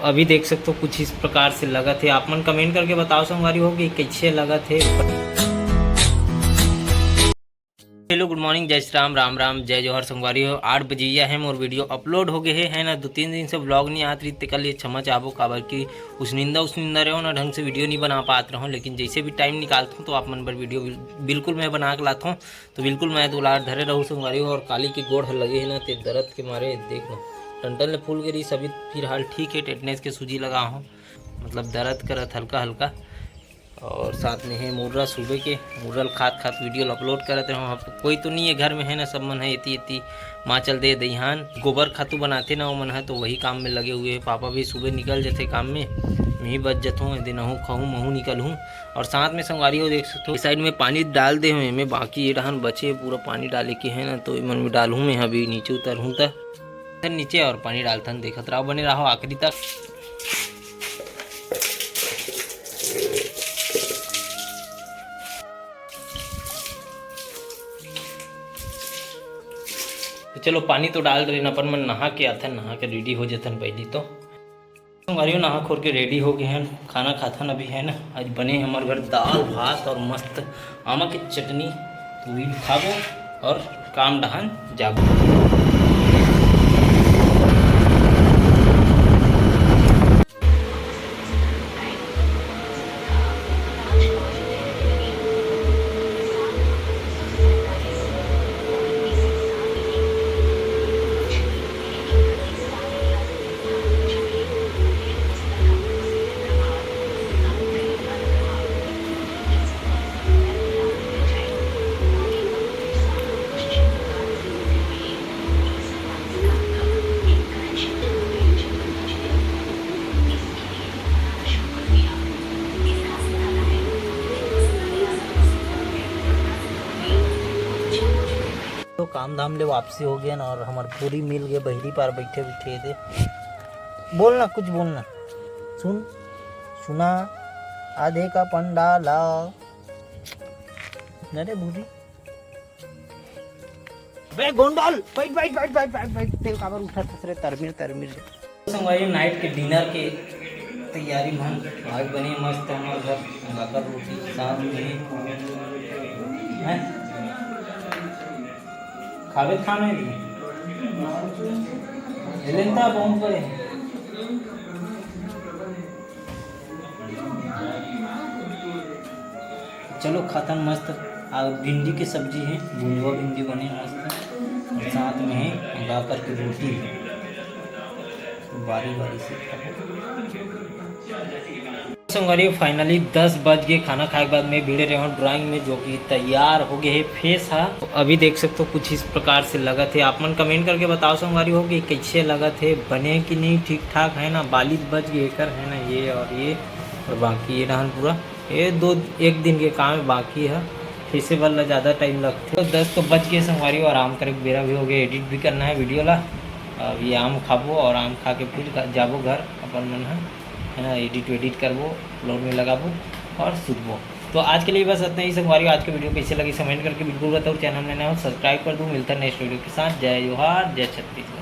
अभी देख सकते हो कुछ इस प्रकार से लगा थे। आप मन कमेंट करके बताओ संगवारी हो कि कैसे लगा थे। हेलो गुड मॉर्निंग, जय श्री राम, राम राम, जय जौहर संगवारी हो। 8 बजिया है और वीडियो अपलोड हो गए है ना। 2-3 दिन से व्लॉग नहीं आती रही, कल ये क्षमा चाहबो काबर कि उस निंदा रहो ना, ढंग से वीडियो नहीं बना पात रहा हूँ। लेकिन जैसे भी टाइम निकालता हूँ तो आप मन पर वीडियो बिल्कुल मैं बना के लाता हूँ। तो बिल्कुल मैं दुलार धरे रहूँ संगवारी हो। और काली की गोड़ लगे है ना, ते दर्द के मारे देख लो टंटन ने फूल गिरी। सभी फिलहाल ठीक है, टेटनेस के सूजी लगा हूँ, मतलब दर्द करत हल्का हल्का। और साथ में है मुर्रा, सुबह के मुर्रल खात वीडियो अपलोड करते रहो। कोई तो नहीं है घर में है ना, सब मन है इति माँ चल दे दईहान गोबर खातू बनाते ना वो मन है, तो वही काम में लगे हुए हैं। पापा भी सुबह निकल जाते काम में, मैं ही बच जाता हूँ, दिन हूँ खाऊँ महूँ निकल हूँ। और साथ में संगवारी हो देख सकते हो इस साइड में पानी डाल दे हुए मैं, बाकी ये डहान बचे पूरा पानी डाले के है ना, तो मन में डालूँ मैं। अभी नीचे उतर हूँ तो नीचे और पानी डालता हूँ, देखत रहो, बने रहो आखिरी तक। तो चलो पानी तो डाल रहे, अपन मन नहा के आथन, नहा के रेडी हो जाथन। पहले तो हमारे नहा खोर के रेडी हो गए हैं, खाना खाथन अभी है ना। आज बने हमारे घर दाल भात और मस्त आमा की चटनी, तो भी खाबो और काम डहान जाबो। तो काम धाम ले वापसी हो गया ना, और हमारे पूरी मिल गए बहरी पार बैठे बैठे थे। बोलना कुछ बोलना, सुना आधे का पंडाला नरे बूढ़ी बे गोंडल बैठ तेल काबर उठा थसरे तरमीर संगवारी नाइट के डिनर के तैयारी मन आज बनी मस्त हमारे घर लगाकर रोटी साथ में है खावे खाने हेलेंता बहुत बड़े। चलो खातन मस्त। भिंडी की सब्जी है, भुंजवा भिंडी बने मस्त, और साथ में है गाकर की रोटी, बारी बारी से संगवारी। फाइनली 10 बज गए, खाना खाए के बाद मैं भिड़े रहा हूँ ड्राइंग में, जो कि तैयार हो गए है फेस है। तो अभी देख सकते हो कुछ इस प्रकार से लगा थे। आप मन कमेंट करके बताओ संगवारी हो कि कैसे लगा थे, बने कि नहीं ठीक ठाक है ना। 42 बज गए कर है ना, ये और बाकी ये रहन पूरा ये 1 दिन के काम बाकी है, फिर वाला ज़्यादा टाइम लगता है। तो 10 तो बज गए संगवारी, और आराम करे बेरा भी हो गया, एडिट भी करना है वीडियो ला। अब ये आम खाबो और आम खा के फिर जाबो घर अपन मन है ना, एडिट करबो, अपलोड में लगाबो और सुनबो। तो आज के लिए बस इतना ही संगवारी। आज के वीडियो कैसे लगी कमेंट करके बिल्कुल बताओ। चैनल में नया हो सब्सक्राइब कर दूँ। मिलता है नेक्स्ट वीडियो के साथ। जय जोहार, जय छत्तीसगढ़।